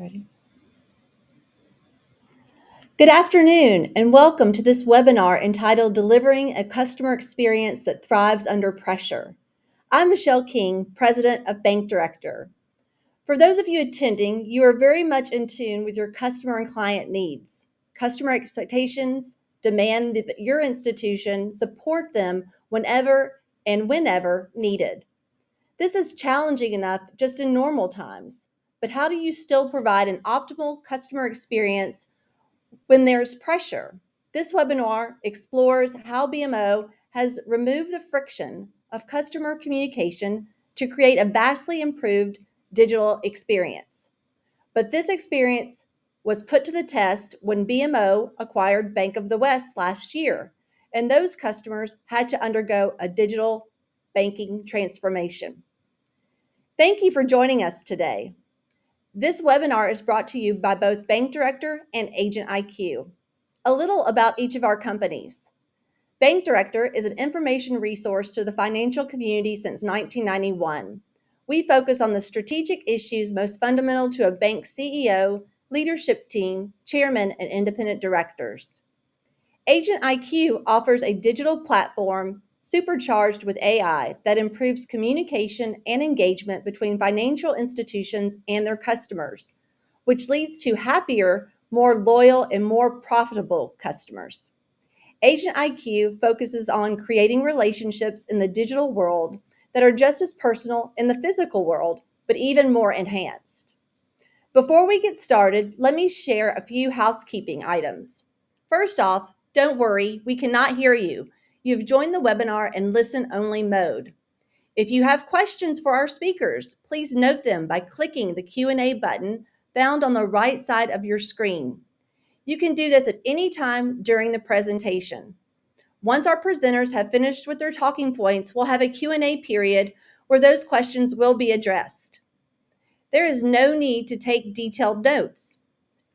Ready? Good afternoon, and welcome to this webinar entitled Delivering a Customer Experience That Thrives Under Pressure. I'm Michelle King, President of Bank Director. For those of you attending, you are very much in tune with your customer and client needs. Customer expectations demand that your institution support them whenever needed. This is challenging enough just in normal times, but how do you still provide an optimal customer experience when there's pressure? This webinar explores how BMO has removed the friction of customer communication to create a vastly improved digital experience. But this experience was put to the test when BMO acquired Bank of the West last year, and those customers had to undergo a digital banking transformation. Thank you for joining us today. This webinar is brought to you by both Bank Director and Agent IQ. A little about each of our companies. Bank Director is an information resource to the financial community since 1991. We focus on the strategic issues most fundamental to a bank CEO, leadership team, chairman, and independent directors. Agent IQ offers a digital platform supercharged with AI that improves communication and engagement between financial institutions and their customers, which leads to happier, more loyal, and more profitable customers. Agent IQ focuses on creating relationships in the digital world that are just as personal in the physical world, but even more enhanced. Before we get started, let me share a few housekeeping items. First off, don't worry, we cannot hear you. You've joined the webinar in listen-only mode. If you have questions for our speakers, please note them by clicking the Q&A button found on the right side of your screen. You can do this at any time during the presentation. Once our presenters have finished with their talking points, we'll have a Q&A period where those questions will be addressed. There is no need to take detailed notes,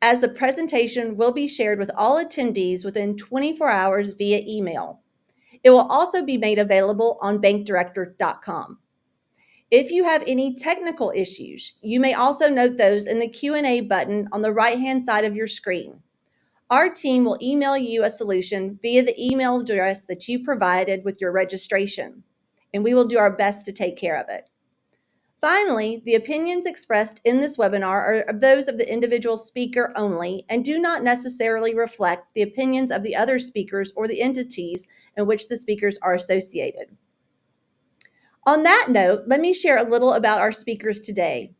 as the presentation will be shared with all attendees within 24 hours via email. It will also be made available on bankdirector.com. If you have any technical issues, you may also note those in the Q&A button on the right-hand side of your screen. Our team will email you a solution via the email address that you provided with your registration, and we will do our best to take care of it. Finally, the opinions expressed in this webinar are those of the individual speaker only and do not necessarily reflect the opinions of the other speakers or the entities in which the speakers are associated. On that note, let me share a little about our speakers today.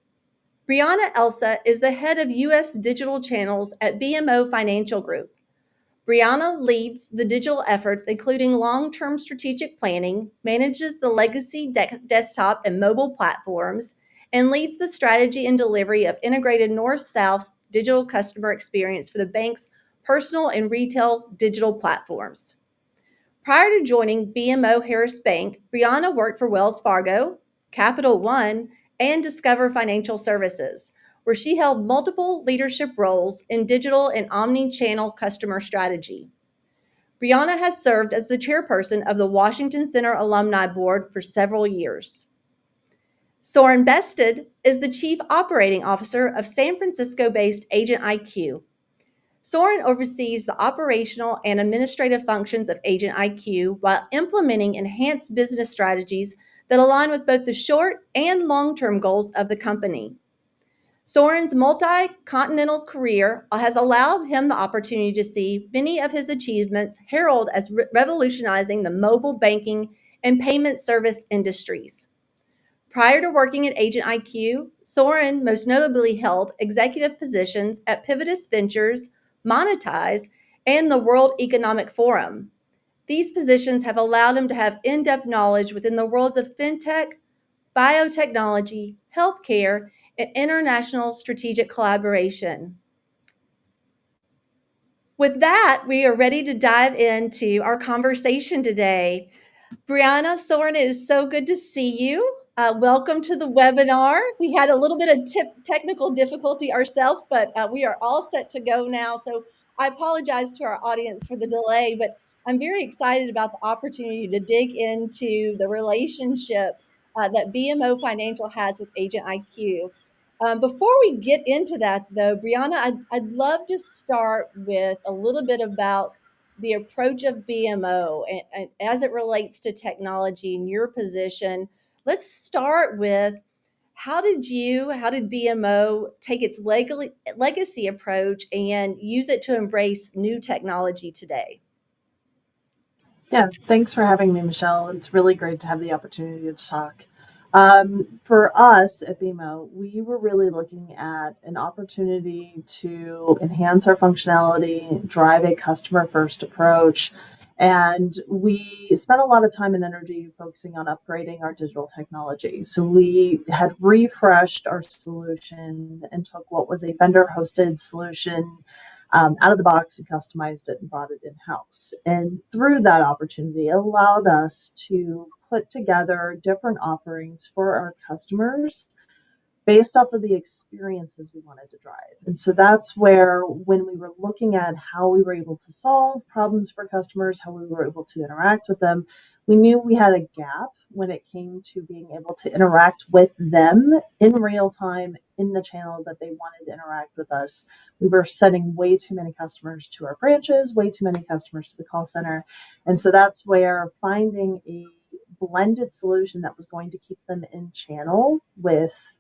Brianna Elsa is the head of U.S. digital channels at BMO Financial Group. Brianna leads the digital efforts, including long-term strategic planning, manages the legacy desktop and mobile platforms, and leads the strategy and delivery of integrated north-south digital customer experience for the bank's personal and retail digital platforms. Prior to joining BMO Harris Bank, Brianna worked for Wells Fargo, Capital One, and Discover Financial Services, where she held multiple leadership roles in digital and omni-channel customer strategy. Brianna has served as the chairperson of the Washington Center Alumni Board for several years. Soren Bested is the Chief Operating Officer of San Francisco-based Agent IQ. Soren oversees the operational and administrative functions of Agent IQ while implementing enhanced business strategies that align with both the short and long-term goals of the company. Soren's multi-continental career has allowed him the opportunity to see many of his achievements heralded as revolutionizing the mobile banking and payment service industries. Prior to working at Agent IQ, Soren most notably held executive positions at Pivotus Ventures, Monetize, and the World Economic Forum. These positions have allowed him to have in-depth knowledge within the worlds of fintech, biotechnology, healthcare, and international strategic collaboration. With that, we are ready to dive into our conversation today. Brianna, Soren, it is so good to see you. Welcome to the webinar. We had a little bit of technical difficulty ourselves, but we are all set to go now. So I apologize to our audience for the delay, but I'm very excited about the opportunity to dig into the relationship that BMO Financial has with Agent IQ. Before we get into that, though, Brianna, I'd love to start with a little bit about the approach of BMO and as it relates to technology in your position. Let's start with how did BMO take its legacy approach and use it to embrace new technology today? Yeah, thanks for having me, Michelle. It's really great to have the opportunity to talk. For us at BMO, we were really looking at an opportunity to enhance our functionality, drive a customer first approach, and we spent a lot of time and energy focusing on upgrading our digital technology. So we had refreshed our solution and took what was a vendor hosted solution out of the box and customized it and brought it in house. And through that opportunity, it allowed us to put together different offerings for our customers based off of the experiences we wanted to drive. And so that's where, when we were looking at how we were able to solve problems for customers, how we were able to interact with them, we knew we had a gap when it came to being able to interact with them in real time in the channel that they wanted to interact with us. We were sending way too many customers to our branches, way too many customers to the call center. And so that's where finding a blended solution that was going to keep them in channel with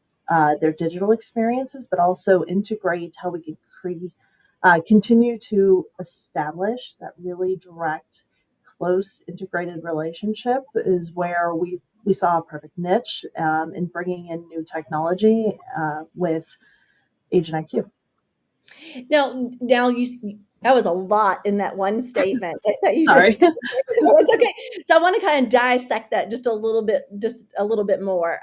their digital experiences, but also integrate how we can continue to establish that really direct, close, integrated relationship is where we saw a perfect niche in bringing in new technology with Agent IQ. Now that was a lot in that one statement that you just Sorry. said. No, it's okay. So I want to kind of dissect that just a little bit more.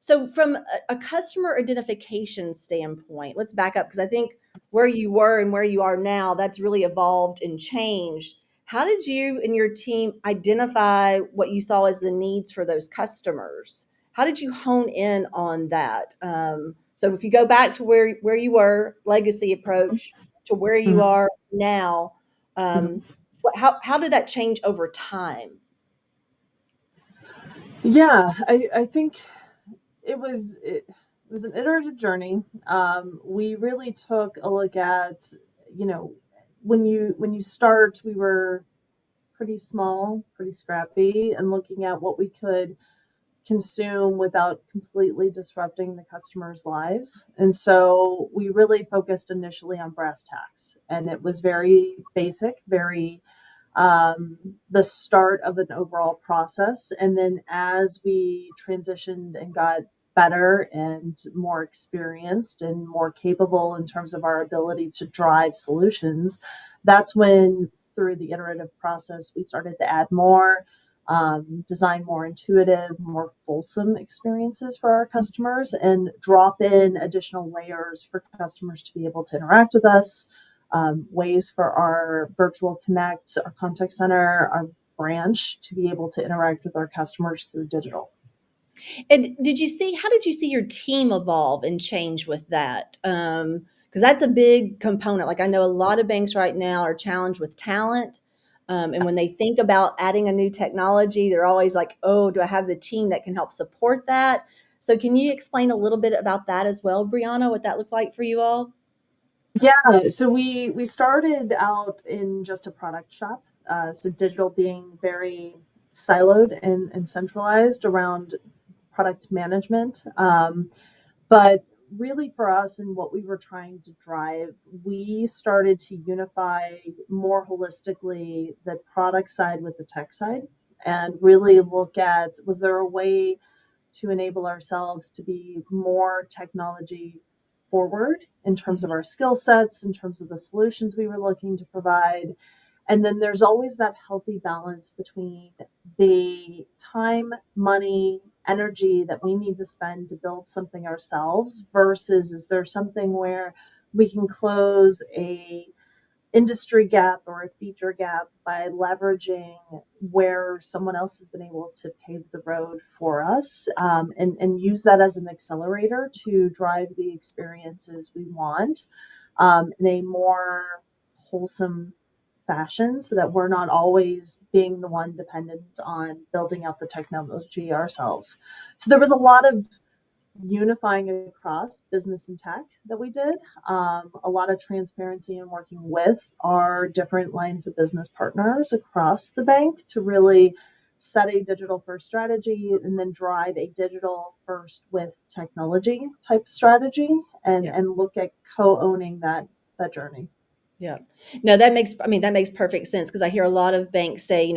So from a customer identification standpoint, let's back up because I think where you were and where you are now, that's really evolved and changed. How did you and your team identify what you saw as the needs for those customers? How did you hone in on that? So if you go back to where you were, legacy approach, to where you Mhm. are now, Mhm. how did that change over time? Yeah, I think it was an iterative journey. We really took a look at, you know, when you start, we were pretty small, pretty scrappy, and looking at what we could consume without completely disrupting the customers' lives. And so we really focused initially on brass tacks, and it was very basic, very the start of an overall process. And then as we transitioned and got better and more experienced and more capable in terms of our ability to drive solutions, that's when, through the iterative process, we started to add more, design more intuitive, more fulsome experiences for our customers, and drop in additional layers for customers to be able to interact with us, ways for our virtual connect, our contact center, our branch to be able to interact with our customers through digital. And how did you see your team evolve and change with that? Because that's a big component. Like I know a lot of banks right now are challenged with talent. And when they think about adding a new technology, they're always like, oh, do I have the team that can help support that? So can you explain a little bit about that as well, Brianna, what that looked like for you all? Yeah, so we started out in just a product shop, so digital being very siloed and centralized around product management. But really, for us and what we were trying to drive, we started to unify more holistically the product side with the tech side and really look at, was there a way to enable ourselves to be more technology forward in terms of our skill sets, in terms of the solutions we were looking to provide. And then there's always that healthy balance between the time, money, energy that we need to spend to build something ourselves versus, is there something where we can close a industry gap or a feature gap by leveraging where someone else has been able to pave the road for us, and use that as an accelerator to drive the experiences we want, in a more wholesome fashion so that we're not always being the one dependent on building out the technology ourselves. So there was a lot of unifying across business and tech that we did. A lot of transparency in working with our different lines of business partners across the bank to really set a digital first strategy and then drive a digital first with technology type strategy Yeah. and look at co-owning that journey. Yeah. No, that makes, I mean, that makes perfect sense because I hear a lot of banks say,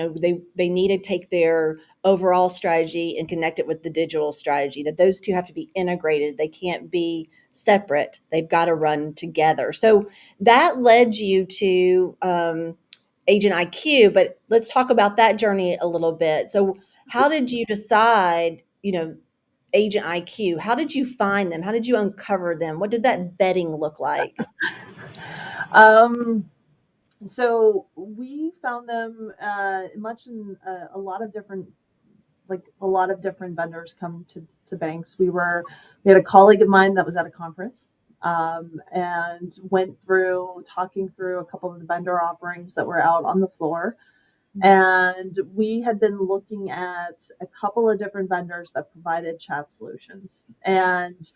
they need to take their overall strategy and connect it with the digital strategy, that those two have to be integrated. They can't be separate. They've got to run together. So that led you to Agent IQ, but let's talk about that journey a little bit. So how did you decide, Agent IQ? How did you find them? How did you uncover them? What did that vetting look like? Um, so we found them much in a lot of different a lot of different vendors come to banks. We had a colleague of mine that was at a conference and went through talking through a couple of the vendor offerings that were out on the floor. And we had been looking at a couple of different vendors that provided chat solutions. And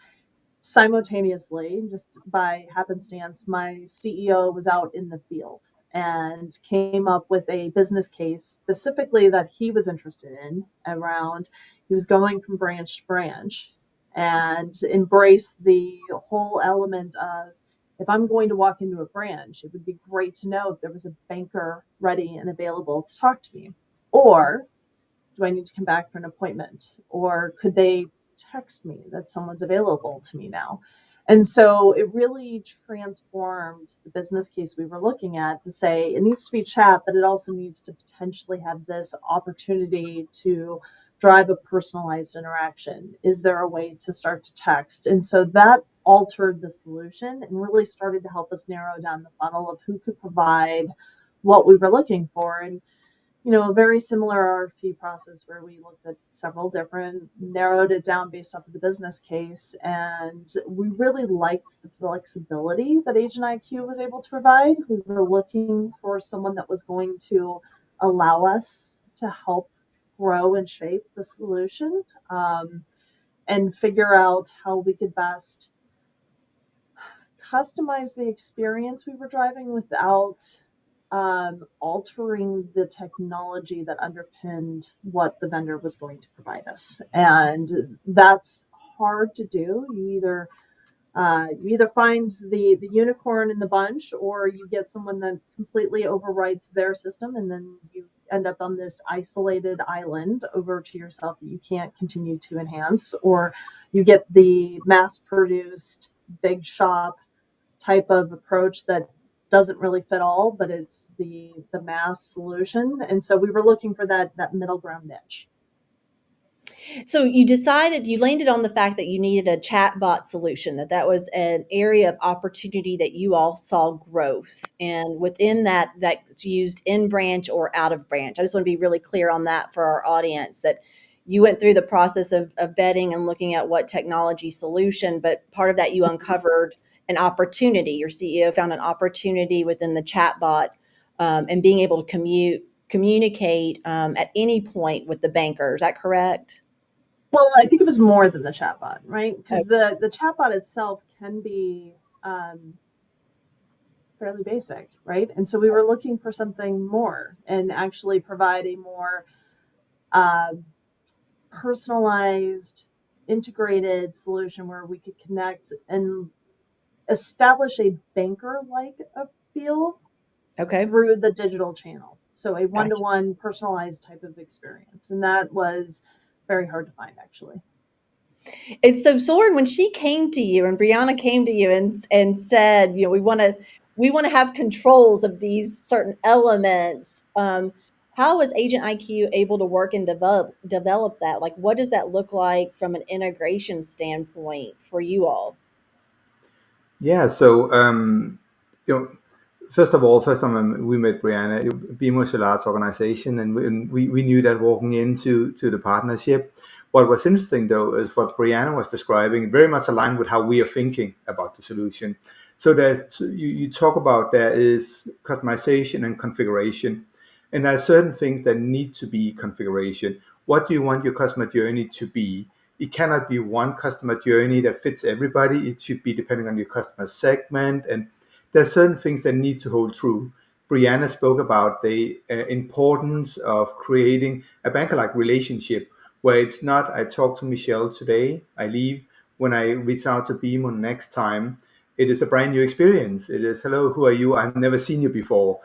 simultaneously, just by happenstance, my CEO was out in the field and came up with a business case specifically that he was interested in around he was going from branch to branch and embrace the whole element of if I'm going to walk into a branch, it would be great to know if there was a banker ready and available to talk to me. Or do I need to come back for an appointment? Or could they text me that someone's available to me now? And so it really transformed the business case we were looking at to say it needs to be chat, but it also needs to potentially have this opportunity to drive a personalized interaction. Is there a way to start to text? And so that altered the solution and really started to help us narrow down the funnel of who could provide what we were looking for. And a very similar RFP process where we looked at several different, narrowed it down based off of the business case. And we really liked the flexibility that Agent IQ was able to provide. We were looking for someone that was going to allow us to help grow and shape the solution and figure out how we could best customize the experience we were driving without altering the technology that underpinned what the vendor was going to provide us. And that's hard to do. You either find the unicorn in the bunch, or you get someone that completely overwrites their system, and then you end up on this isolated island over to yourself that you can't continue to enhance, or you get the mass produced big shop type of approach that doesn't really fit all, but it's the mass solution. And so we were looking for that middle ground niche. So you landed on the fact that you needed a chatbot solution, that was an area of opportunity that you all saw growth. And within that's used in branch or out of branch. I just want to be really clear on that for our audience, that you went through the process of vetting and looking at what technology solution, but part of that you uncovered an opportunity. Your CEO found an opportunity within the chatbot and being able to communicate at any point with the banker. Is that correct? Well, I think it was more than the chatbot, right? Because the chatbot itself can be fairly basic, right? And so we were looking for something more and actually provide a more uh, personalized, integrated solution where we could connect and establish a banker-like feel Okay. through the digital channel. So a Gotcha. one-to-one personalized type of experience. And that was very hard to find, actually. And so Soren, when she came to you and Brianna came to you and said, we want to have controls of these certain elements. How was Agent IQ able to work and develop that? Like, what does that look like from an integration standpoint for you all? Yeah, so first time we met Brianna, BMO is a large organization, and we knew that walking into the partnership. What was interesting though is what Brianna was describing, very much aligned with how we are thinking about the solution. So you talk about there is customization and configuration, and there are certain things that need to be configuration. What do you want your customer journey to be? it cannot be one customer journey that fits everybody. It should be depending on your customer segment, and there are certain things that need to hold true. Brianna spoke about the importance of creating a banker-like relationship where it's not, I talk to Michelle today, I leave. When I reach out to BMO next time, it is a brand new experience. It is, hello, who are you? I've never seen you before.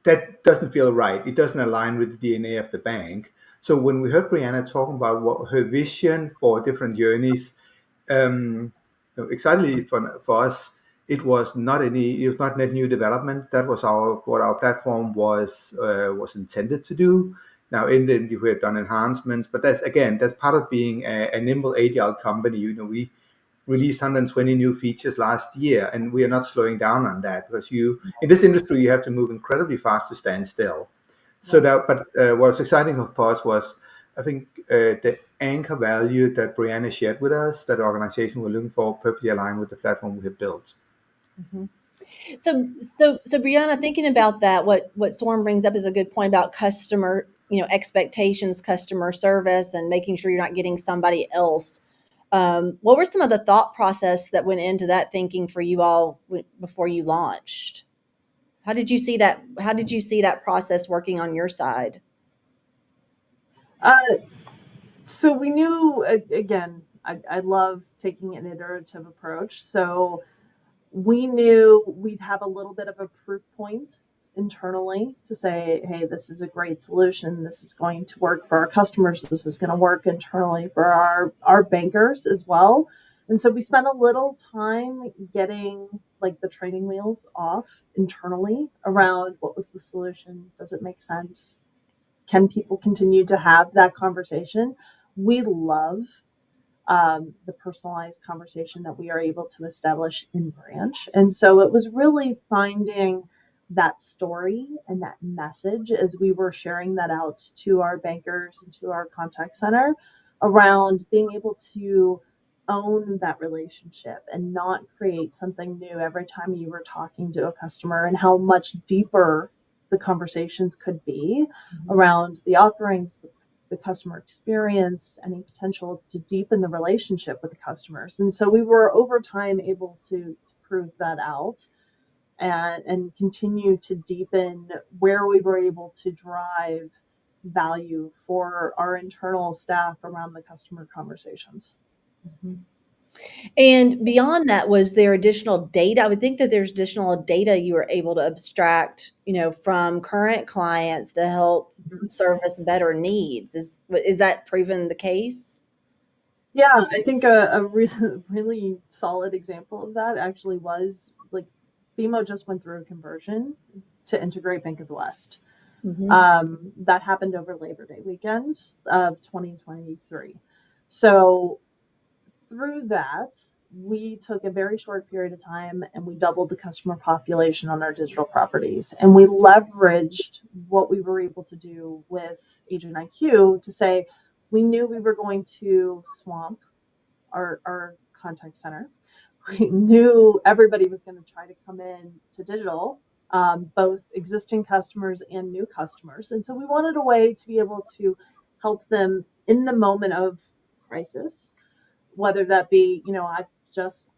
That doesn't feel right. It doesn't align with the DNA of the bank. So when we heard Brianna talking about what her vision for different journeys, um, excitedly for us, it was not net new development. That was what our platform was intended to do. Now, in the end, we have done enhancements, but that's part of being a nimble agile company. We released 120 new features last year, and we are not slowing down on that, because in this industry you have to move incredibly fast to stand still. So what was exciting for us was, I think, the anchor value that Brianna shared with us, that organization we're looking for, perfectly aligned with the platform we have built. Mm-hmm. So Brianna, thinking about that, what Soren brings up is a good point about customer, expectations, customer service, and making sure you're not getting somebody else. What were some of the thought process that went into that thinking for you all before you launched? How did you see that? How did you see that process working on your side? Uh, so we knew, again, I love taking an iterative approach. So we knew we'd have a little bit of a proof point internally to say, hey, this is a great solution. This is going to work for our customers. This is going to work internally for our bankers as well. And so we spent a little time getting like the training wheels off internally around what was the solution? Does it make sense? Can people continue to have that conversation? We love the personalized conversation that we are able to establish in branch. And so it was really finding that story and that message as we were sharing that out to our bankers and to our contact center around being able to own that relationship and not create something new every time you were talking to a customer, and how much deeper the conversations could be around the offerings, the customer experience, any potential to deepen the relationship with the customers. And so we were over time able to prove that out and continue to deepen where we were able to drive value for our internal staff around the customer conversations. Mm-hmm. And beyond that, was there additional data? I would think that there's additional data you were able to abstract, from current clients to help service better needs. Is that proven the case? Yeah, I think a really, really solid example of that actually was like BMO just went through a conversion to integrate Bank of the West. Mm-hmm. That happened over Labor Day weekend of 2023. So through that, we took a very short period of time and we doubled the customer population on our digital properties. And we leveraged what we were able to do with Agent IQ to say, we knew we were going to swamp our contact center. We knew everybody was going to try to come in to digital, both existing customers and new customers. And so we wanted a way to be able to help them in the moment of crisis, whether that be, I've just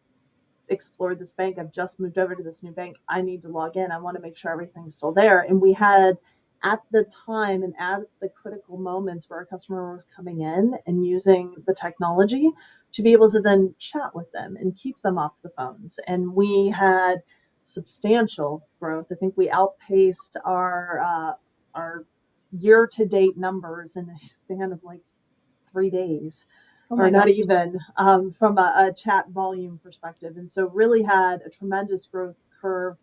explored this bank, I've just moved over to this new bank, I need to log in, I want to make sure everything's still there. And we had, at the time and at the critical moments where our customer was coming in and using the technology, to be able to then chat with them and keep them off the phones. And we had substantial growth. I think we outpaced our year to date numbers in a span of like 3 days, Oh or my not God. even, from a chat volume perspective. And so really had a tremendous growth curve.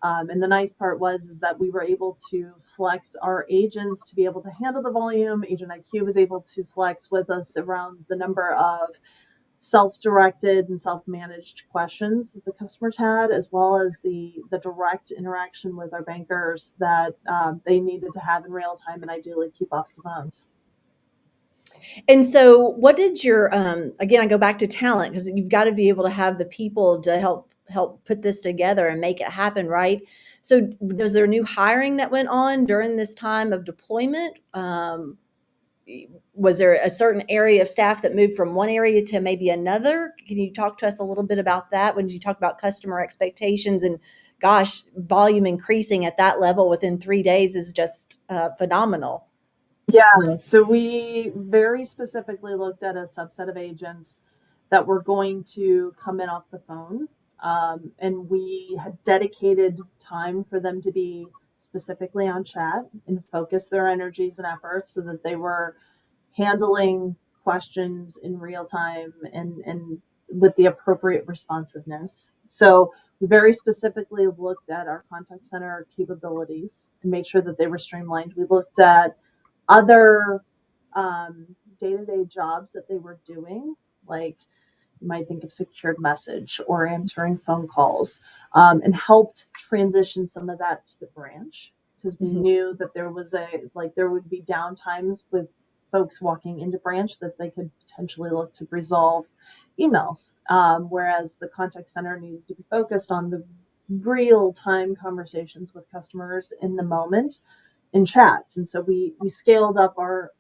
And the nice part is that we were able to flex our agents to be able to handle the volume. Agent IQ was able to flex with us around the number of self-directed and self-managed questions that the customers had, as well as the direct interaction with our bankers that they needed to have in real time and ideally keep off the phones. And so what did your again, I go back to talent, because you've got to be able to have the people to help put this together and make it happen, right? So was there new hiring that went on during this time of deployment? Was there a certain area of staff that moved from one area to maybe another? Can you talk to us a little bit about that when you talk about customer expectations? And gosh, volume increasing at that level within 3 days is just phenomenal. Yeah, so we very specifically looked at a subset of agents that were going to come in off the phone. And we had dedicated time for them to be specifically on chat and focus their energies and efforts so that they were handling questions in real time and with the appropriate responsiveness. So we very specifically looked at our contact center capabilities and made sure that they were streamlined. We looked at other day-to-day jobs that they were doing, like you might think of secured message or answering phone calls, and helped transition some of that to the branch because we Mhm. knew that there would be downtimes with folks walking into branch that they could potentially look to resolve emails, whereas the contact center needed to be focused on the real time conversations with customers in the moment in chats. And so we scaled up our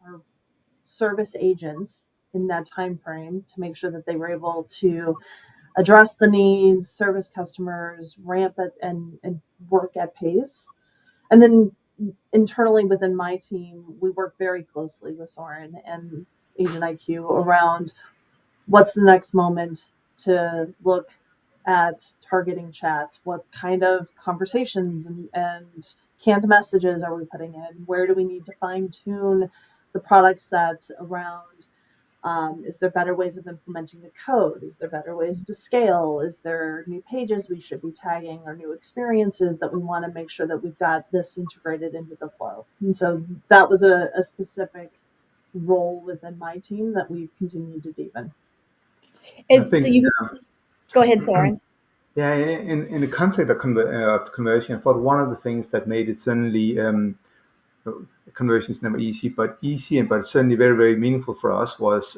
service agents in that time frame to make sure that they were able to address the needs, service customers, ramp it, and work at pace. And then internally within my team, we work very closely with Soren and Agent IQ around what's the next moment to look at targeting chats, what kind of conversations and canned messages are we putting in, where do we need to fine tune the product set around, is there better ways of implementing the code, is there better ways to scale, is there new pages we should be tagging or new experiences that we want to make sure that we've got this integrated into the flow. And so that was a specific role within my team that we've continued to deepen. I So think, you go ahead, Soren. yeah, in the context of the conversion, I thought one of the things that made it suddenly conversion is never easy, but easy and but certainly very, very meaningful for us was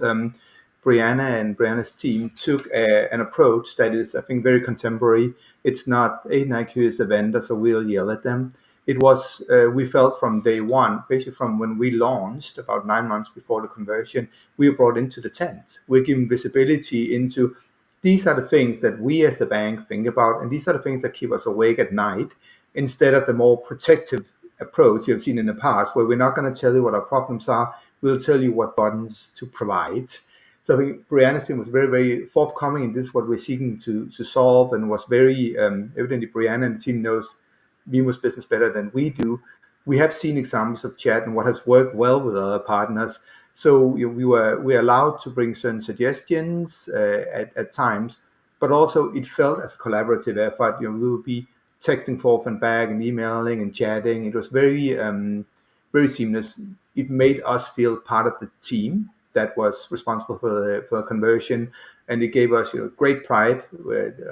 Brianna and Brianna's team took an approach that is, I think, very contemporary. It's not Agent IQ is a vendor, so we'll yell at them. It was, we felt from day one, basically from when we launched about 9 months before the conversion, we were brought into the tent. We're given visibility into these are the things that we as a bank think about, and these are the things that keep us awake at night instead of the more protective approach you've seen in the past, where we're not going to tell you what our problems are, we'll tell you what buttons to provide. So I think Brianna's team was very, very forthcoming in this, what we're seeking to solve, and was very evidently Brianna and the team knows Vimo's business better than we do. We have seen examples of chat and what has worked well with other partners. So we were allowed to bring certain suggestions at times, but also it felt as a collaborative effort. We would be texting forth and back and emailing and chatting. It was very very seamless. It made us feel part of the team that was responsible for the conversion, and it gave us great pride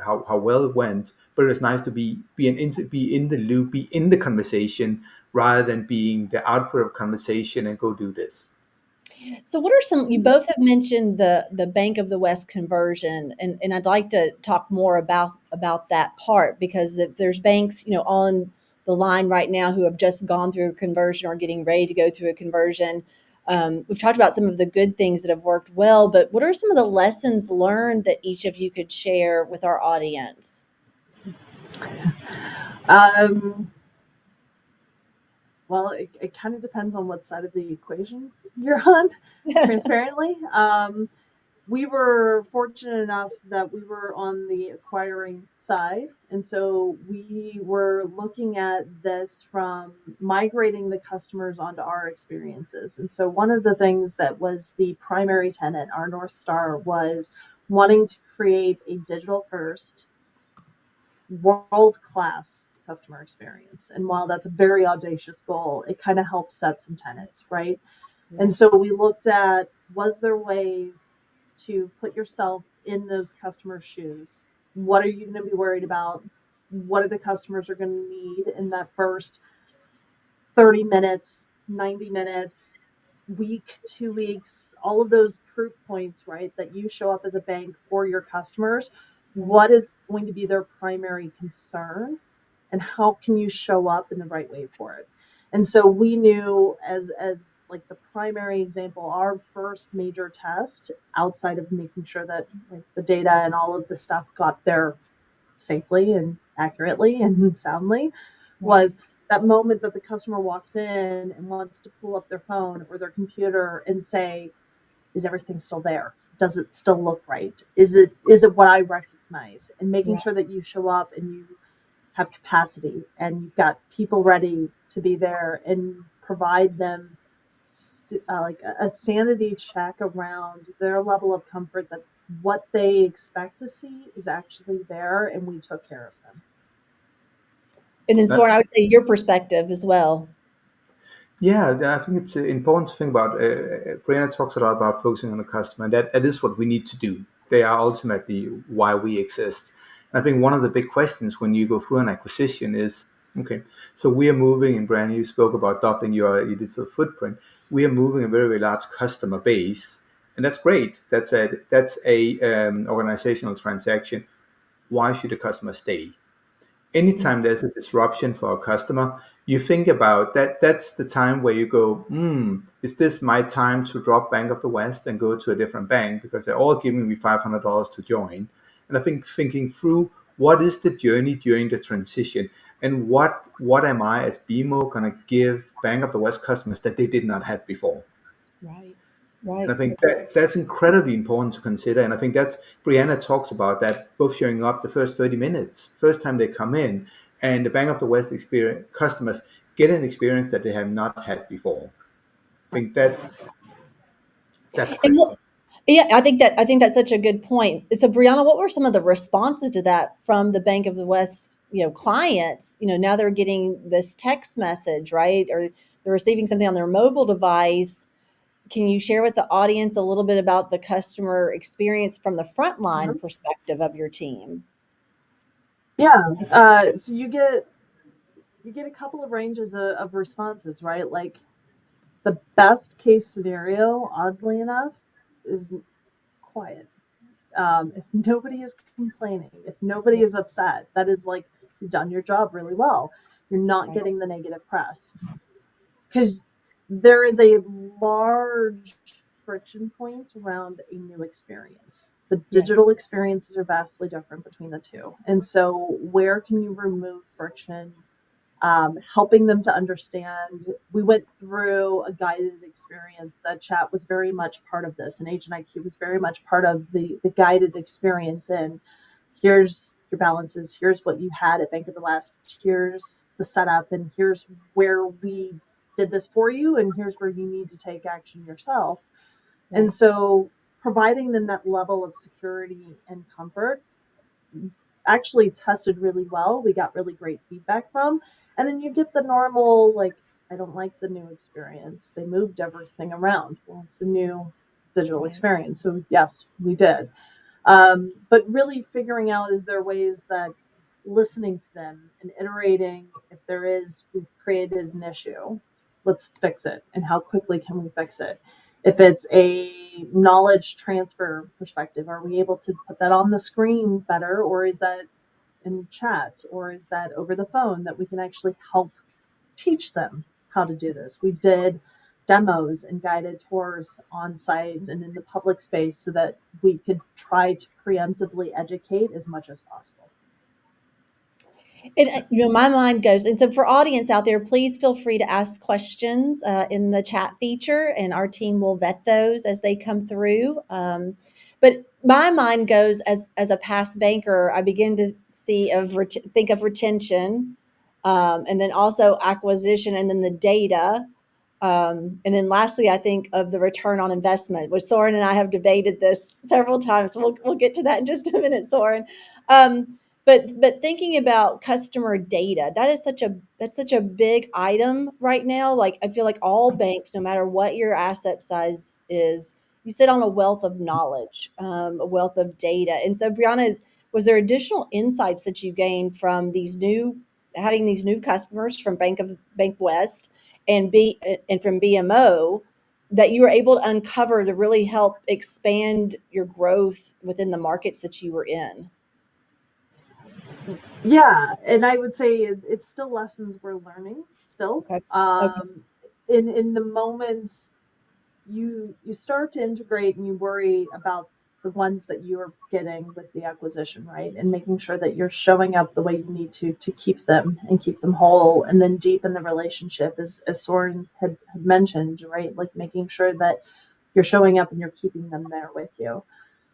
how well it went. But it was nice to be in the loop, be in the conversation rather than being the output of conversation and go do this. So what are some, you both have mentioned the Bank of the West conversion, and I'd like to talk more about that part, because if there's banks, on the line right now who have just gone through a conversion or getting ready to go through a conversion. We've talked about some of the good things that have worked well, but what are some of the lessons learned that each of you could share with our audience? Um, well, it kind of depends on what side of the equation you're on, transparently. We were fortunate enough that we were on the acquiring side. And so we were looking at this from migrating the customers onto our experiences. And so one of the things that was the primary tenet, our North Star, was wanting to create a digital first, world class customer experience. And while that's a very audacious goal, it kind of helps set some tenets, right? And so we looked at, was there ways to put yourself in those customers' shoes? What are you going to be worried about? What are the customers are going to need in that first 30 minutes, 90 minutes, week, 2 weeks, all of those proof points, right? That you show up as a bank for your customers. What is going to be their primary concern? And how can you show up in the right way for it? And so we knew as like the primary example, our first major test outside of making sure that like the data and all of the stuff got there safely and accurately and soundly Right. was that moment that the customer walks in and wants to pull up their phone or their computer and say, is everything still there? Does it still look right? Is it what I recognize? And making Right. sure that you show up and you have capacity and you've got people ready to be there and provide them like a sanity check around their level of comfort that what they expect to see is actually there and we took care of them. And then, Soren, That, I would say your perspective as well. yeah, I think it's important to think about. Brianna talks a lot about focusing on the customer, and that is what we need to do. They are ultimately why we exist. And I think one of the big questions when you go through an acquisition is, okay, so we are moving, and Brianna, you spoke about doubling your digital footprint. We are moving a very, very large customer base, and that's great. That's a organizational transaction. Why should the customer stay? Anytime there's a disruption for a customer, you think about that. That's the time where you go, is this my time to drop Bank of the West and go to a different bank because they're all giving me $500 to join? And I think thinking through what is the journey during the transition and what am I as BMO going to give Bank of the West customers that they did not have before? Right. And Right. I think that's incredibly important to consider. And I think that's Brianna talks about that both showing up the first 30 minutes, first time they come in, and the Bank of the West experience customers get an experience that they have not had before. I think that's And critical. yeah, I think that's such a good point. So, Brianna, what were some of the responses to that from the Bank of the West, clients? Now they're getting this text message, right? Or they're receiving something on their mobile device. Can you share with the audience a little bit about the customer experience from the frontline Mhm. perspective of your team? Yeah. So you get a couple of ranges of responses, right? Like the best case scenario, oddly enough, is quiet. If nobody is complaining, if nobody is upset, that is like you've done your job really well. You're not Right. getting the negative press because there is a large friction point around a new experience. The Yes. digital experiences are vastly different between the two. And so, where can you remove friction? Helping them to understand. We went through a guided experience. That chat was very much part of this, and Agent IQ was very much part of the guided experience. And here's your balances. Here's what you had at Bank of the West. Here's the setup, and here's where we did this for you, and here's where you need to take action yourself. And Right. so, providing them that level of security and comfort actually tested really well. We got really great feedback from. And then you get the normal, like, I don't like the new experience. They moved everything around. Well, it's a new digital Right. experience. So, yes, we did. But really figuring out is there ways that listening to them and iterating, if there is, we've created an issue, let's fix it. And how quickly can we fix it? If it's a knowledge transfer perspective, are we able to put that on the screen better? Or is that in chat? Or is that over the phone that we can actually help teach them how to do this? We did demos and guided tours on sites and in the public space so that we could try to preemptively educate as much as possible. And my mind goes, and so for audience out there, please feel free to ask questions in the chat feature, and our team will vet those as they come through. But my mind goes as a past banker, I begin to think of retention, and then also acquisition, and then the data. And then lastly, I think of the return on investment, which Soren and I have debated this several times. We'll get to that in just a minute, Soren. Um, but thinking about customer data, that's such a big item right now. Like I feel like all banks, no matter what your asset size is, you sit on a wealth of knowledge, a wealth of data. And so, Brianna, was there additional insights that you gained from having these new customers from Bank West and from BMO that you were able to uncover to really help expand your growth within the markets that you were in? Yeah, and I would say it's still lessons we're learning still. Okay. Okay. In the moments you start to integrate and you worry about the ones that you're getting with the acquisition, right? And making sure that you're showing up the way you need to keep them and keep them whole, and then deepen the relationship, as Soren had mentioned, right? Like making sure that you're showing up and you're keeping them there with you.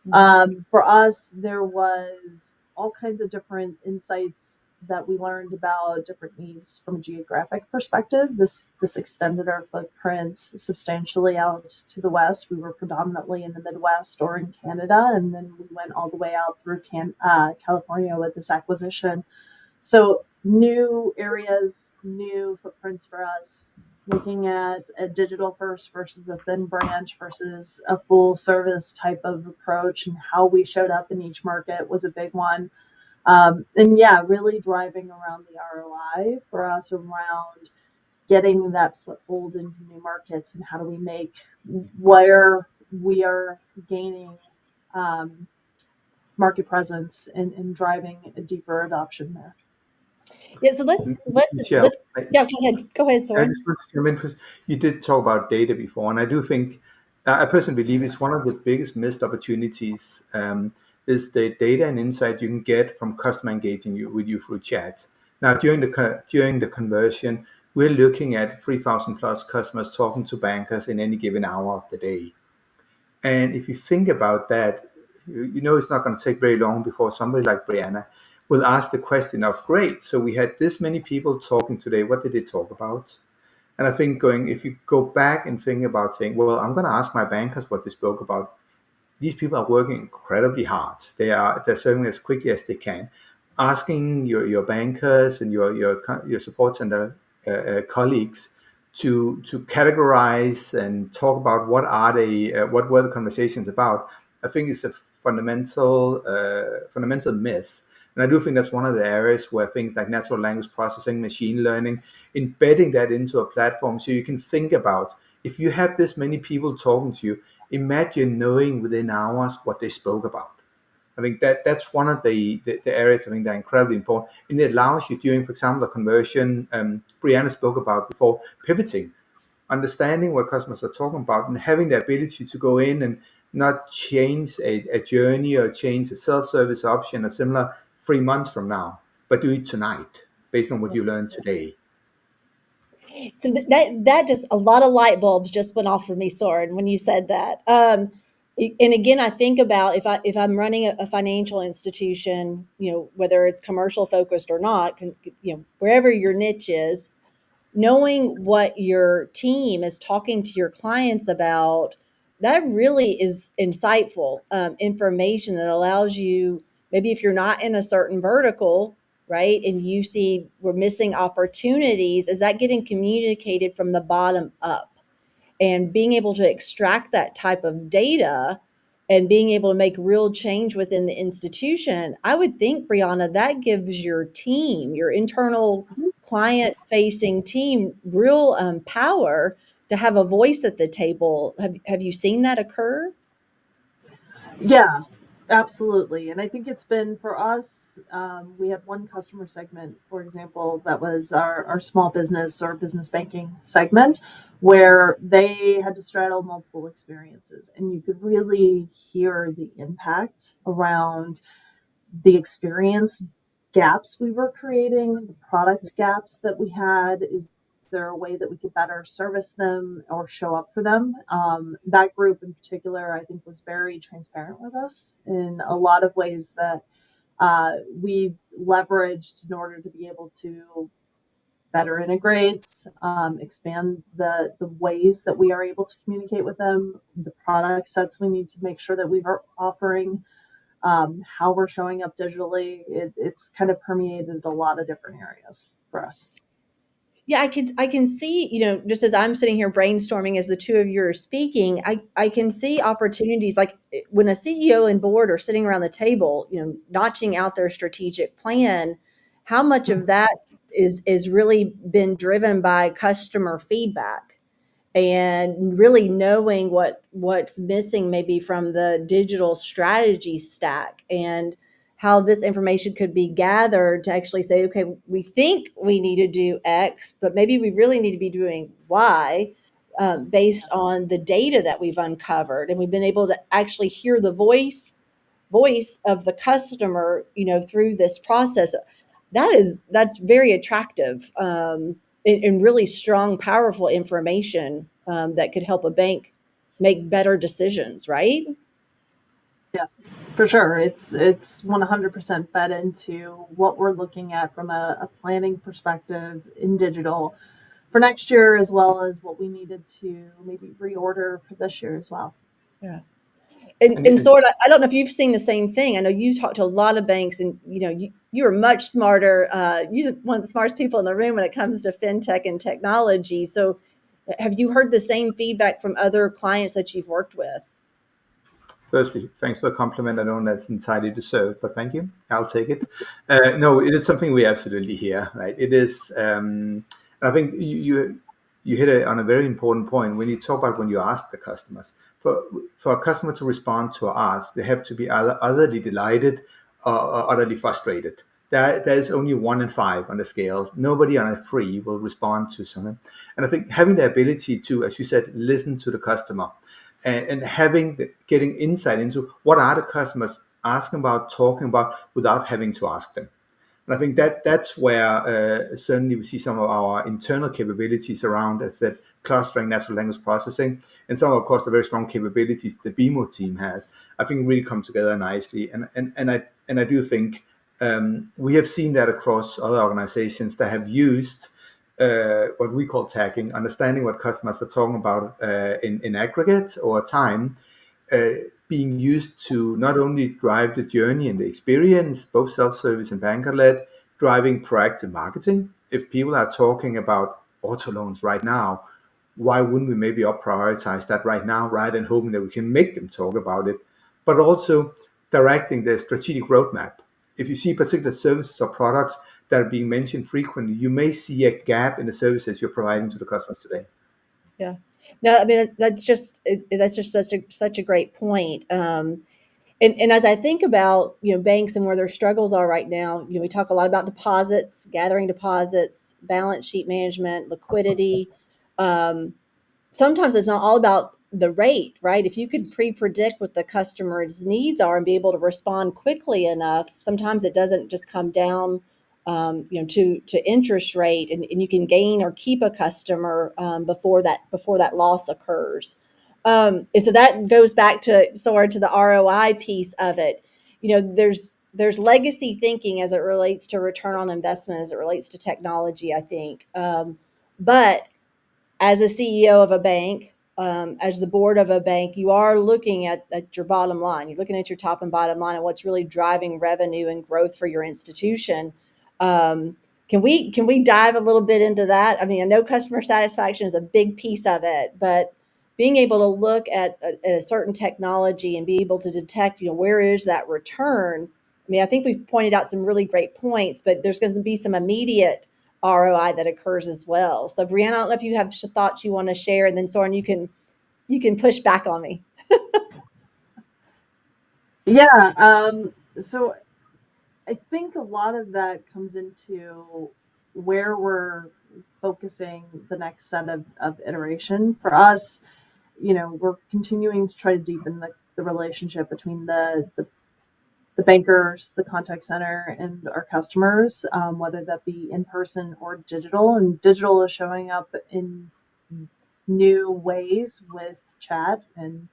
Mhm. For us, there was all kinds of different insights that we learned about different needs from a geographic perspective. This extended our footprint substantially out to the west. We were predominantly in the Midwest or in Canada, and then we went all the way out through California with this acquisition. So new areas, new footprints for us, looking at a digital first versus a thin branch versus a full service type of approach, and how we showed up in each market was a big one. And yeah, really driving around the ROI for us around getting that foothold into new markets, and how do we make where we are gaining um, market presence, and driving a deeper adoption there. Yeah, so Michelle, let's yeah, go ahead. Go ahead, I Soren. just want to jump in because you did talk about data before, and I do think I personally believe it's one of the biggest missed opportunities. Is the data and insight you can get from customer engaging with you through chat. Now, during the conversion, we're looking at 3,000 plus customers talking to bankers in any given hour of the day. And if you think about that, you know it's not going to take very long before somebody like Brianna will ask the question of, great, so we had this many people talking today. What did they talk about? And I think if you go back and think about saying, well, I'm going to ask my bankers what they spoke about. These people are working incredibly hard. They're serving as quickly as they can. Asking your bankers and your support center colleagues to categorize and talk about what were the conversations about, I think is a fundamental miss. And I do think that's one of the areas where things like natural language processing, machine learning, embedding that into a platform so you can think about, if you have this many people talking to you, imagine knowing within hours what they spoke about. I think that's one of the areas I think that are incredibly important. And it allows you during, for example, a conversion, Brianna spoke about before, pivoting, understanding what customers are talking about, and having the ability to go in and not change a journey or change a self-service option or similar 3 months from now, but do it tonight based on what you learned today. So that just a lot of light bulbs just went off for me, Soren, when you said that. And again, I think about if I'm running a financial institution, whether it's commercial focused or not, wherever your niche is, knowing what your team is talking to your clients about, that really is insightful information that allows you, maybe if you're not in a certain vertical, right, and you see we're missing opportunities, is that getting communicated from the bottom up? And being able to extract that type of data and being able to make real change within the institution, I would think, Brianna, that gives your team, your internal client facing team, real power to have a voice at the table. Have you seen that occur? Yeah, absolutely. And I think it's been for us, we had one customer segment, for example, that was our small business or business banking segment, where they had to straddle multiple experiences. And you could really hear the impact around the experience gaps we were creating, the product gaps that we had. Is there a way that we could better service them or show up for them? That group in particular, I think, was very transparent with us in a lot of ways that we've leveraged in order to be able to better integrate, expand the ways that we are able to communicate with them, the product sets we need to make sure that we are offering, how we're showing up digitally. It's kind of permeated a lot of different areas for us. Yeah, I can see, just as I'm sitting here brainstorming as the two of you are speaking, I can see opportunities like when a CEO and board are sitting around the table, notching out their strategic plan, how much of that is really been driven by customer feedback and really knowing what's missing maybe from the digital strategy stack, and how this information could be gathered to actually say, okay, we think we need to do X, but maybe we really need to be doing Y, based on the data that we've uncovered, and we've been able to actually hear the voice of the customer, through this process. That's very attractive, and really strong, powerful information, that could help a bank make better decisions, right? Yes, for sure. It's 100% fed into what we're looking at from a planning perspective in digital for next year, as well as what we needed to maybe reorder for this year as well. Yeah. And, And, and and sort of, I don't know if you've seen the same thing. I know you talk to a lot of banks, and you are much smarter. You're one of the smartest people in the room when it comes to fintech and technology. So, have you heard the same feedback from other clients that you've worked with? Firstly, thanks for the compliment. I know that's entirely deserved, but thank you. I'll take it. No, it is something we absolutely hear, right? It is, I think you hit on a very important point when you talk about when you ask the customers. For a customer to respond to a ask, they have to be either utterly delighted or utterly frustrated. There's only 1 in 5 on the scale. Nobody on a 3 will respond to something. And I think having the ability to, as you said, listen to the customer, and getting insight into what are the customers asking about, talking about, without having to ask them. And I think that's where certainly we see some of our internal capabilities around, as said, clustering, natural language processing, and some of course the very strong capabilities the BMO team has, I think really come together nicely. And I do think we have seen that across other organizations that have used what we call tagging, understanding what customers are talking about in aggregate over time, being used to not only drive the journey and the experience, both self-service and banker-led, driving proactive marketing. If people are talking about auto loans right now, why wouldn't we maybe up prioritize that right now rather than hoping that we can make them talk about it? But also directing the strategic roadmap. If you see particular services or products that are being mentioned frequently, you may see a gap in the services you're providing to the customers today. Yeah. No, I mean, that's just such a great point. And as I think about, banks and where their struggles are right now, we talk a lot about deposits, gathering deposits, balance sheet management, liquidity. Um, Sometimes it's not all about the rate, right? If you could pre-predict what the customer's needs are and be able to respond quickly enough, sometimes it doesn't just come down, to interest rate, and you can gain or keep a customer, before that loss occurs. And so that goes back to sort of to the ROI piece of it. There's legacy thinking as it relates to return on investment, as it relates to technology, I think. But as a CEO of a bank, as the board of a bank, you are looking at your bottom line. You're looking at your top and bottom line and what's really driving revenue and growth for your institution. Can we dive a little bit into that? I mean, I know customer satisfaction is a big piece of it, but being able to look at a certain technology and be able to detect, where is that return? I mean, I think we've pointed out some really great points, but there's going to be some immediate ROI that occurs as well. So, Brianna, I don't know if you have thoughts you want to share, and then Soren, you can push back on me. Yeah. So I think a lot of that comes into where we're focusing the next set of iteration. For us, we're continuing to try to deepen the relationship between the bankers, the contact center, and our customers, whether that be in person or digital. And digital is showing up in new ways with chat and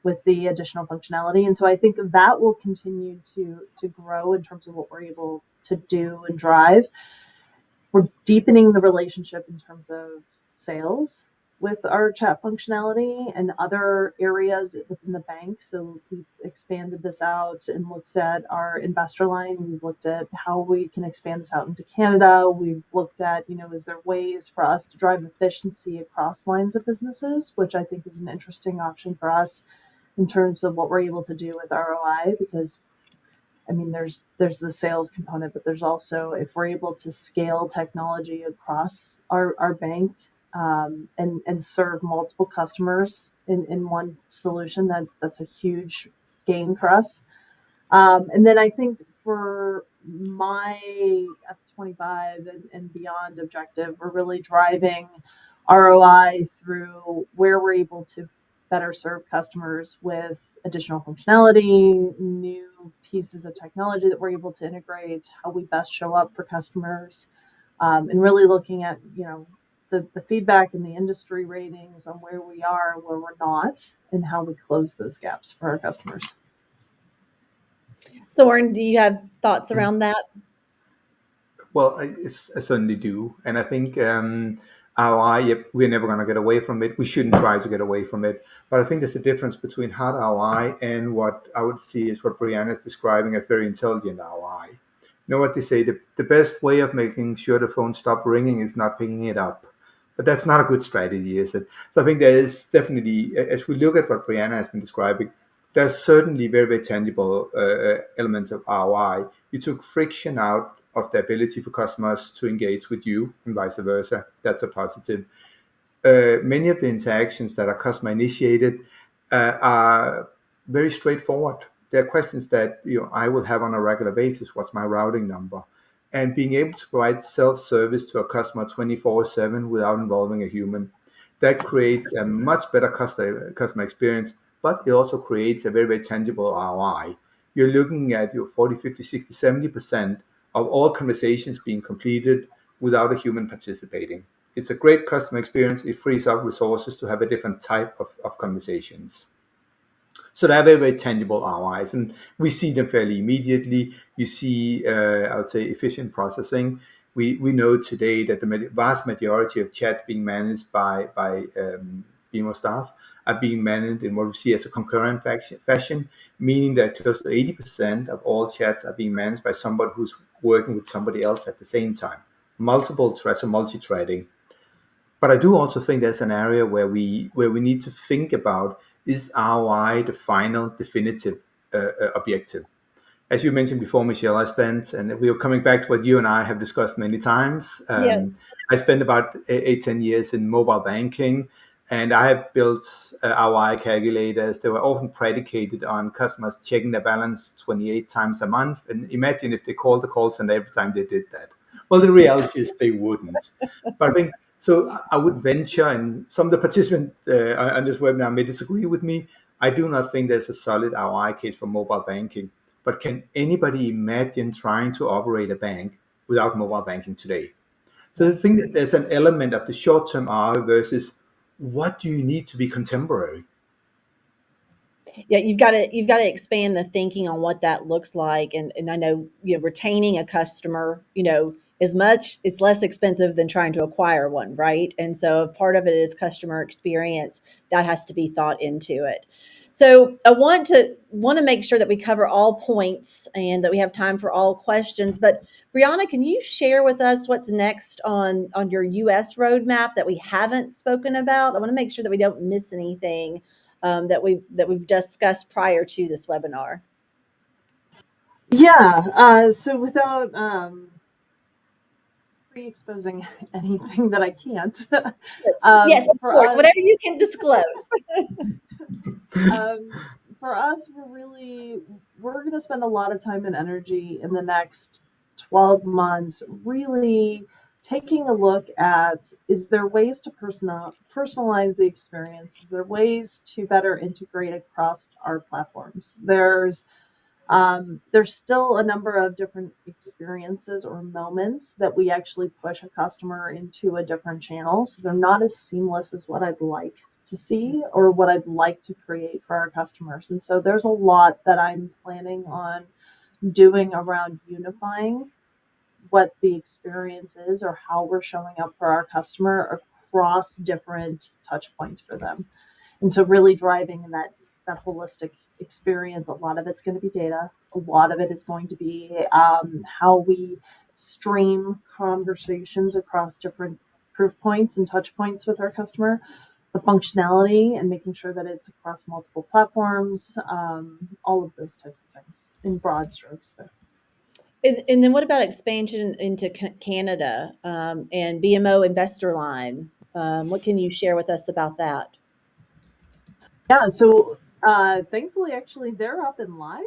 with the additional functionality. And so I think that will continue to grow in terms of what we're able to do and drive. We're deepening the relationship in terms of sales with our chat functionality and other areas within the bank. So we've expanded this out and looked at our investor line. We've looked at how we can expand this out into Canada. We've looked at, is there ways for us to drive efficiency across lines of businesses, which I think is an interesting option for us in terms of what we're able to do with ROI, because I mean, there's the sales component, but there's also, if we're able to scale technology across our bank, and serve multiple customers in one solution, that's a huge gain for us. And then I think for my F25 and beyond objective, we're really driving ROI through where we're able to better serve customers with additional functionality, new pieces of technology that we're able to integrate, how we best show up for customers, and really looking at, the feedback and the industry ratings on where we are and where we're not, and how we close those gaps for our customers. So, Warren, do you have thoughts around that? Well, I certainly do, and I think ROI. Yep, we're never going to get away from it. We shouldn't try to get away from it. But I think there's a difference between hard ROI and what I would see is what Brianna is describing as very intelligent ROI. You know what they say? The best way of making sure the phone stop ringing is not picking it up. But that's not a good strategy, is it? So I think there is definitely, as we look at what Brianna has been describing, there's certainly very, very tangible elements of ROI. You took friction out of the ability for customers to engage with you and vice versa. That's a positive. Many of the interactions that are customer initiated are very straightforward. There are questions that I will have on a regular basis. What's my routing number? And being able to provide self-service to a customer 24/7 without involving a human, that creates a much better customer experience, but it also creates a very, very tangible ROI. You're looking at your 40, 50, 60, 70% of all conversations being completed without a human participating. It's a great customer experience. It frees up resources to have a different type of conversations. So they are very, very tangible ROIs, and we see them fairly immediately. You see, I would say, efficient processing. We know today that the vast majority of chats being managed by BMO staff are being managed in what we see as a concurrent fashion, meaning that close to 80% of all chats are being managed by somebody who's working with somebody else at the same time. Multiple threads or multi-threading. But I do also think there's an area where we need to think about, is ROI the final definitive objective? As you mentioned before, Michelle, and we are coming back to what you and I have discussed many times. Yes. I spent about 10 years in mobile banking, and I have built ROI calculators. They were often predicated on customers checking their balance 28 times a month. And imagine if they called the call center every time they did that. Well, the reality is they wouldn't. But I think, so I would venture, and some of the participants on this webinar may disagree with me, I do not think there's a solid ROI case for mobile banking. But can anybody imagine trying to operate a bank without mobile banking today? So I think that there's an element of the short-term ROI versus what do you need to be contemporary? Yeah, you've got to expand the thinking on what that looks like, and I know, retaining a customer, is much it's less expensive than trying to acquire one, right? And so if part of it is customer experience, that has to be thought into it. So I want to make sure that we cover all points and that we have time for all questions. But Brianna, can you share with us what's next on your US roadmap that we haven't spoken about? I want to make sure that we don't miss anything that we've discussed prior to this webinar. Yeah. So without pre-exposing anything that I can't, Yes, of for course, us, whatever you can disclose. um, for us, we're going to spend a lot of time and energy in the next 12 months really taking a look at, is there ways to personalize the experience? Is there ways to better integrate across our platforms? There's still a number of different experiences or moments that we actually push a customer into a different channel. So they're not as seamless as what I'd like to see or what I'd like to create for our customers. And so there's a lot that I'm planning on doing around unifying what the experience is or how we're showing up for our customer across different touch points for them. And so really driving that holistic experience. A lot of it's going to be data. A lot of it is going to be how we stream conversations across different proof points and touch points with our customer. The functionality and making sure that it's across multiple platforms, all of those types of things in broad strokes there. And then what about expansion into Canada and BMO Investor Line? What can you share with us about that? Yeah, so thankfully, actually, they're up and live.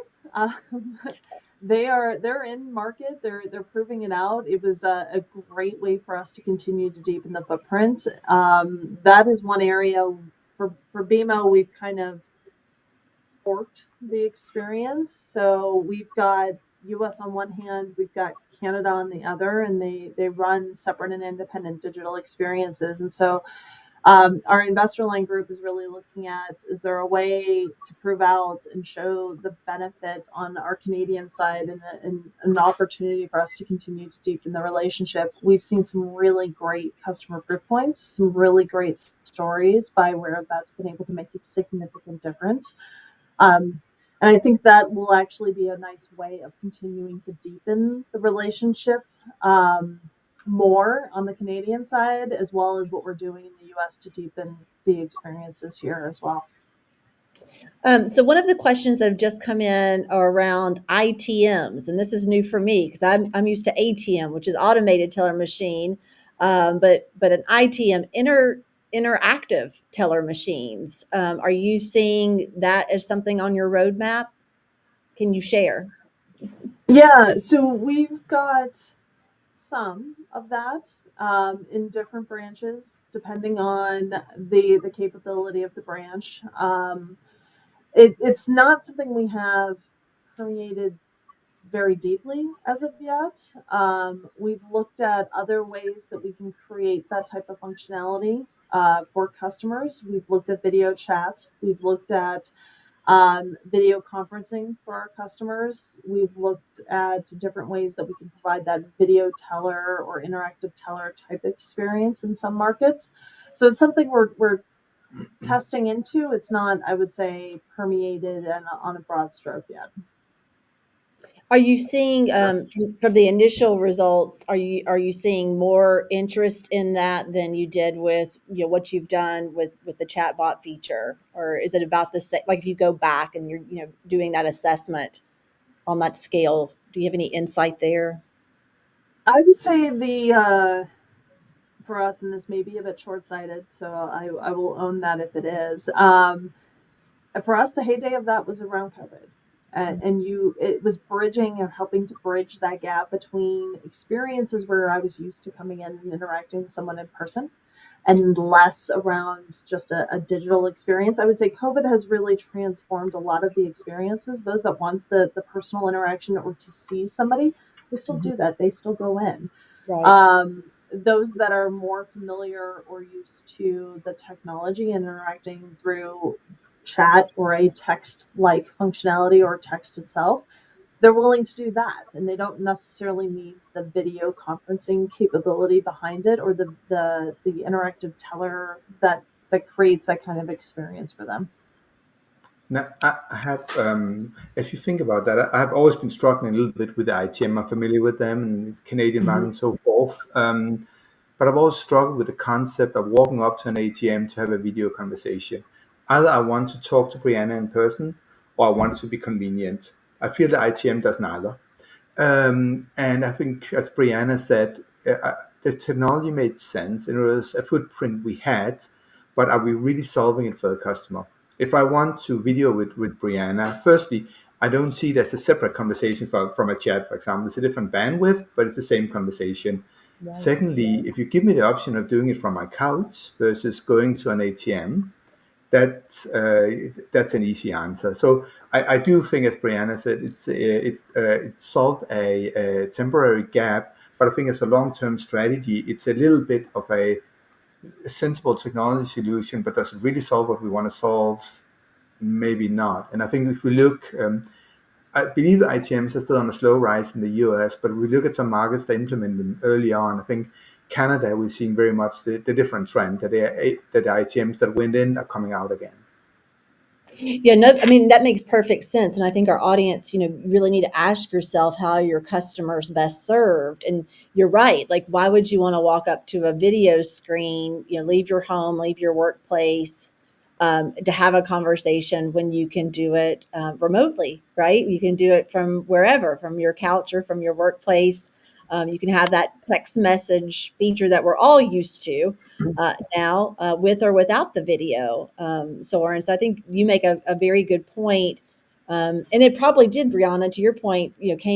they're in market. They're proving it out. It was a great way for us to continue to deepen the footprint. That is one area for BMO. We've kind of forked the experience. So we've got US on one hand, we've got Canada on the other, and they run separate and independent digital experiences. And so our investor line group is really looking at, is there a way to prove out and show the benefit on our Canadian side, and an opportunity for us to continue to deepen the relationship. We've seen some really great customer proof points, some really great stories by where that's been able to make a significant difference. And I think that will actually be a nice way of continuing to deepen the relationship more on the Canadian side, as well as what we're doing in the US to deepen the experiences here as well. So one of the questions that have just come in are around ITMs, and this is new for me because I'm used to ATM, which is automated teller machine, but an ITM, interactive teller machines. Are you seeing that as something on your roadmap? Can you share? Yeah, so we've got some of that in different branches, depending on the capability of the branch. It's not something we have permeated very deeply as of yet. We've looked at other ways that we can create that type of functionality for customers. We've looked at video chat. We've looked at video conferencing for our customers. We've looked at different ways that we can provide that video teller or interactive teller type experience in some markets. So it's something we're testing into. It's not, I would say, permeated and on a broad stroke yet. Are you seeing from the initial results? Are you seeing more interest in that than you did with what you've done with the chatbot feature, or is it about the same? Like if you go back and you're doing that assessment on that scale, do you have any insight there? I would say for us, and this may be a bit short sighted, so I will own that if it is. For us, the heyday of that was around COVID. And it was bridging or helping to bridge that gap between experiences where I was used to coming in and interacting with someone in person, and less around just a digital experience. I would say COVID has really transformed a lot of the experiences. Those that want the personal interaction or to see somebody, they still do that. They still go in. Right. Those that are more familiar or used to the technology and interacting through chat or a text like functionality or text itself, they're willing to do that, and they don't necessarily need the video conferencing capability behind it, or the interactive teller that creates that kind of experience for them. Now, I have, as you think about that, I have always been struggling a little bit with the ITM. I'm familiar with them and Canadian market and so forth. But I've always struggled with the concept of walking up to an ATM to have a video conversation. Either I want to talk to Brianna in person, or I want it to be convenient. I feel the ITM does neither. And I think, as Brianna said, the technology made sense and it was a footprint we had, but are we really solving it for the customer? If I want to video with Brianna, firstly, I don't see it as a separate conversation from a chat, for example. It's a different bandwidth, but it's the same conversation. Right. Secondly, if you give me the option of doing it from my couch versus going to an ATM, that's an easy answer. So I do think, as Brianna said, it solved a temporary gap, but I think as a long-term strategy, it's a little bit of a sensible technology solution. But does it really solve what we want to solve? Maybe not. And I think if we look, I believe the ITMs are still on a slow rise in the US, but we look at some markets that implemented them early on. I think Canada, we're seeing very much the different trend that the ITMs that went in are coming out again. Yeah, no, I mean, that makes perfect sense. And I think our audience, really need to ask yourself how your customers best served. And you're right. Like, why would you want to walk up to a video screen, leave your home, leave your workplace, to have a conversation when you can do it remotely, right? You can do it from wherever, from your couch or from your workplace. You can have that text message feature that we're all used to now, with or without the video, Soren. So I think you make a very good point And it probably did, Brianna, to your point,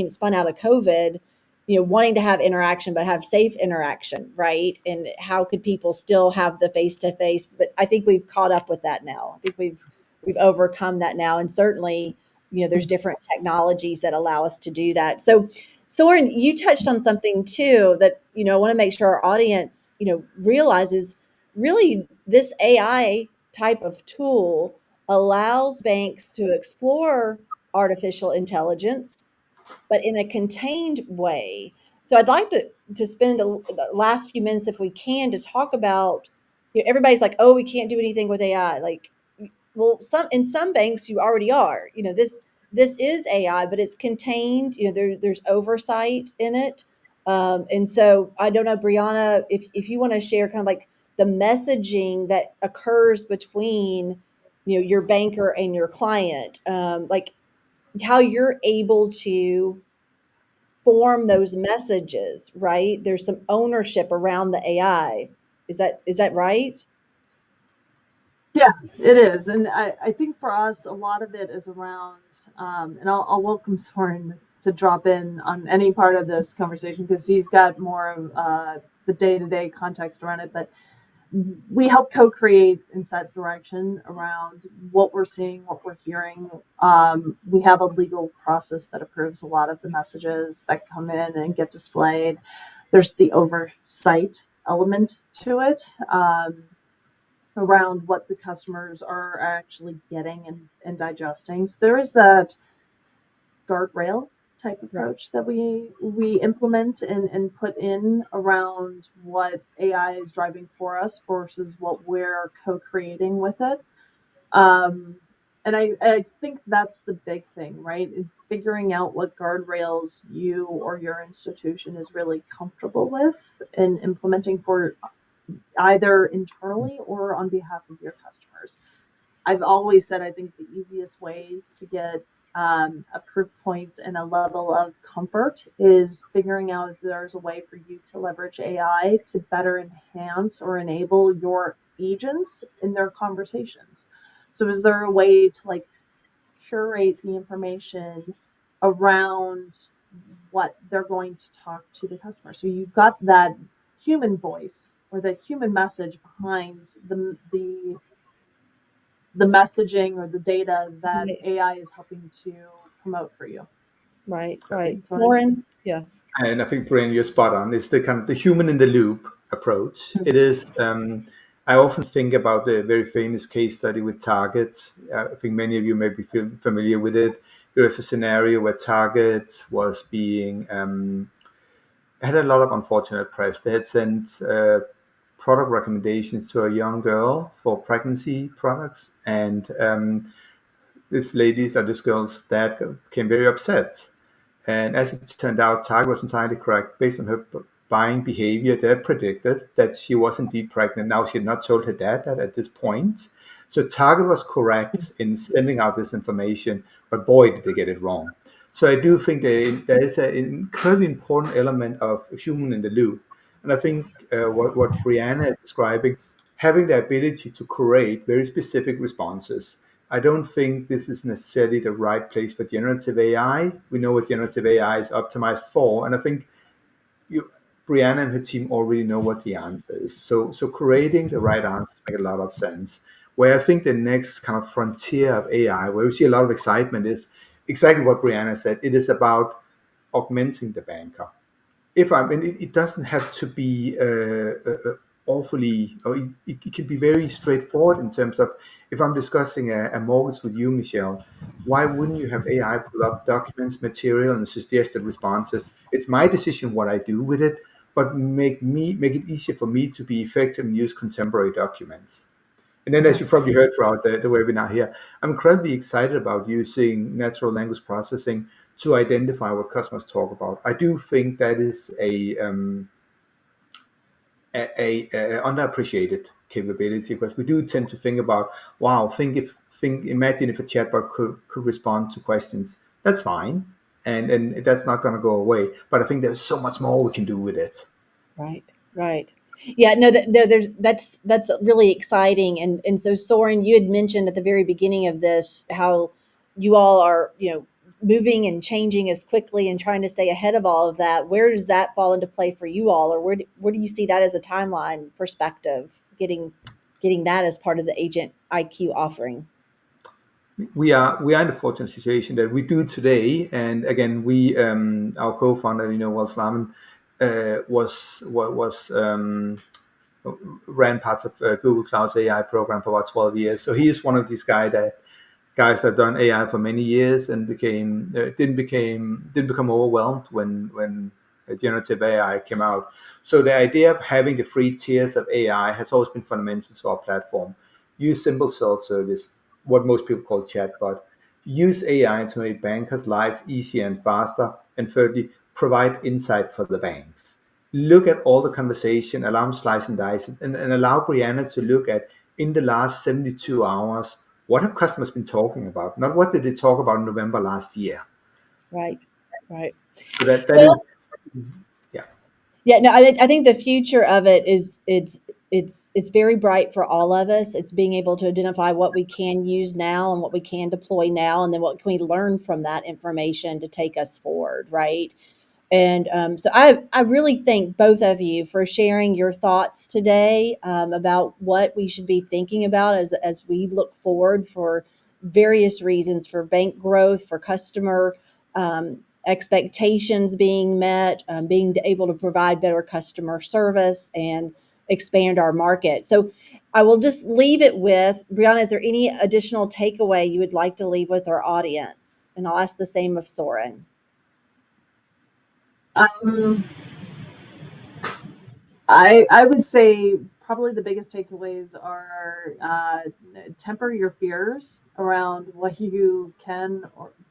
spun out of COVID, wanting to have interaction, but have safe interaction, right? And how could people still have the face to face? But I think we've caught up with that now. I think we've overcome that now. And certainly, there's different technologies that allow us to do that. So, Soren, you touched on something too that, I want to make sure our audience, realizes really this AI type of tool allows banks to explore artificial intelligence, but in a contained way. So I'd like to spend the last few minutes, if we can, to talk about. Everybody's like, "Oh, we can't do anything with AI." Like, well, some banks you already are. This is AI, but it's contained. There's oversight in it, and so I don't know, Brianna, if you want to share kind of like the messaging that occurs between your banker and your client, like how you're able to form those messages, right? There's some ownership around the AI. Is that right? Yeah, it is. And I think for us, a lot of it is around, and I'll welcome Soren to drop in on any part of this conversation because he's got more of the day to day context around it. But we help co create and set direction around what we're seeing, what we're hearing. We have a legal process that approves a lot of the messages that come in and get displayed. There's the oversight element to it. Around what the customers are actually getting and digesting. So there is that guardrail type approach that we implement and put in around what AI is driving for us versus what we're co-creating with it. And I think that's the big thing, right? Figuring out what guardrails you or your institution is really comfortable with and implementing for either internally or on behalf of your customers. I've always said I think the easiest way to get a proof point and a level of comfort is figuring out if there's a way for you to leverage AI to better enhance or enable your agents in their conversations. So is there a way to like curate the information around what they're going to talk to the customer? So you've got that human voice or the human message behind the messaging or the data that Right, AI is helping to promote for you. right, I think, right. So Soren, yeah. and I think, Brian, you're spot on. It's the kind of the human in the loop approach. It is. I often think about the very famous case study with Target. I think many of you may be familiar with it. There was a scenario where Target was being had a lot of unfortunate press. They had sent product recommendations to a young girl for pregnancy products, and this girl's dad became very upset. And as it turned out, Target was entirely correct. Based on her buying behavior, they had predicted that she was indeed pregnant. Now, she had not told her dad that at this point. So Target was correct in sending out this information, but boy, did they get it wrong. So I do think there is an incredibly important element of human in the loop. And I think what Brianna is describing, having the ability to create very specific responses. I don't think this is necessarily the right place for generative AI. We know what generative AI is optimized for, and I think Brianna and her team already know what the answer is. So creating the right answers make a lot of sense. Where I think the next kind of frontier of AI, where we see a lot of excitement, is exactly what Brianna said. It is about augmenting the banker. If I mean, it doesn't have to be awfully, or it can be very straightforward in terms of if I'm discussing a mortgage with you, Michelle, why wouldn't you have AI pull up documents, material, and suggested responses? It's my decision what I do with it, but make it easier for me to be effective and use contemporary documents. And then, as you probably heard throughout the webinar here, I'm incredibly excited about using natural language processing to identify what customers talk about. I do think that is a underappreciated capability because we do tend to think about, wow, imagine if a chatbot could respond to questions. That's fine, and that's not going to go away. But I think there's so much more we can do with it. Right, right. Yeah, no, that's really exciting. And so Soren, you had mentioned at the very beginning of this how you all are, moving and changing as quickly and trying to stay ahead of all of that. Where does that fall into play for you all, or where do you see that as a timeline perspective, getting that as part of the Agent IQ offering? We are in the fortunate situation that we do today, and again, we our co-founder, Wells Laman, was ran parts of Google Cloud's AI program for about 12 years. So he is one of these guys that done AI for many years and didn't become overwhelmed when generative AI came out. So the idea of having the free tiers of AI has always been fundamental to our platform. Use simple self-service, what most people call chatbot. Use AI to make bankers' life easier and faster. And thirdly, provide insight for the banks. Look at all the conversation, allow them slice and dice it, and allow Brianna to look at, in the last 72 hours, what have customers been talking about? Not what did they talk about in November last year. Right, right. So that Well, is, yeah. yeah, no, I think the future of it is it's very bright for all of us. It's being able to identify what we can use now and what we can deploy now, and then what can we learn from that information to take us forward, right? And so I really thank both of you for sharing your thoughts today, about what we should be thinking about as we look forward for various reasons, for bank growth, for customer expectations being met, being able to provide better customer service and expand our market. So I will just leave it with Brianna. Is there any additional takeaway you would like to leave with our audience? And I'll ask the same of Soren. Um, I would say probably the biggest takeaways are temper your fears around what you can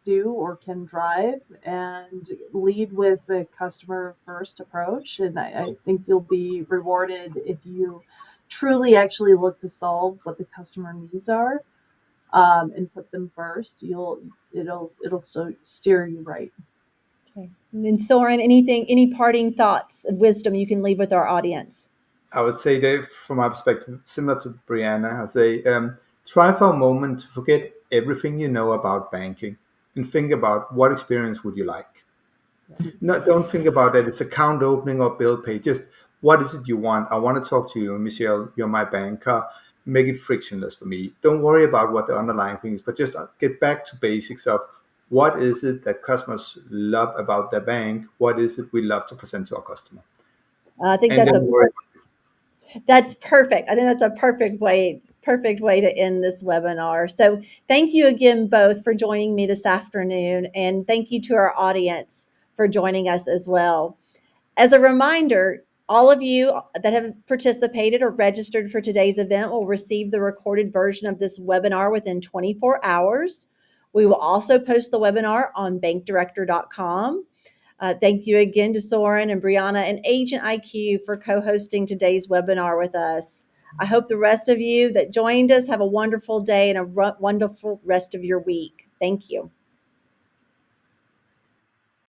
do or can drive, and lead with the customer first approach. And I think you'll be rewarded if you truly actually look to solve what the customer needs are, and put them first. It'll steer you right. Okay. And then Soren, any parting thoughts of wisdom you can leave with our audience? I would say that from my perspective, similar to Brianna, I say try for a moment to forget everything you know about banking and think about what experience would you like. Don't think about that it's account opening or bill pay. Just what is it you want? I want to talk to you, Michelle. You're my banker. Make it frictionless for me. Don't worry about what the underlying thing is, but just get back to basics of what is it that customers love about their bank? What is it we love to present to our customer? I think And don't worry. that's perfect. I think that's a perfect way to end this webinar. So thank you again both for joining me this afternoon, and thank you to our audience for joining us as well. As a reminder, all of you that have participated or registered for today's event will receive the recorded version of this webinar within 24 hours. We will also post the webinar on bankdirector.com. Thank you again to Soren and Brianna and Agent IQ for co-hosting today's webinar with us. I hope the rest of you that joined us have a wonderful day and a wonderful rest of your week. Thank you.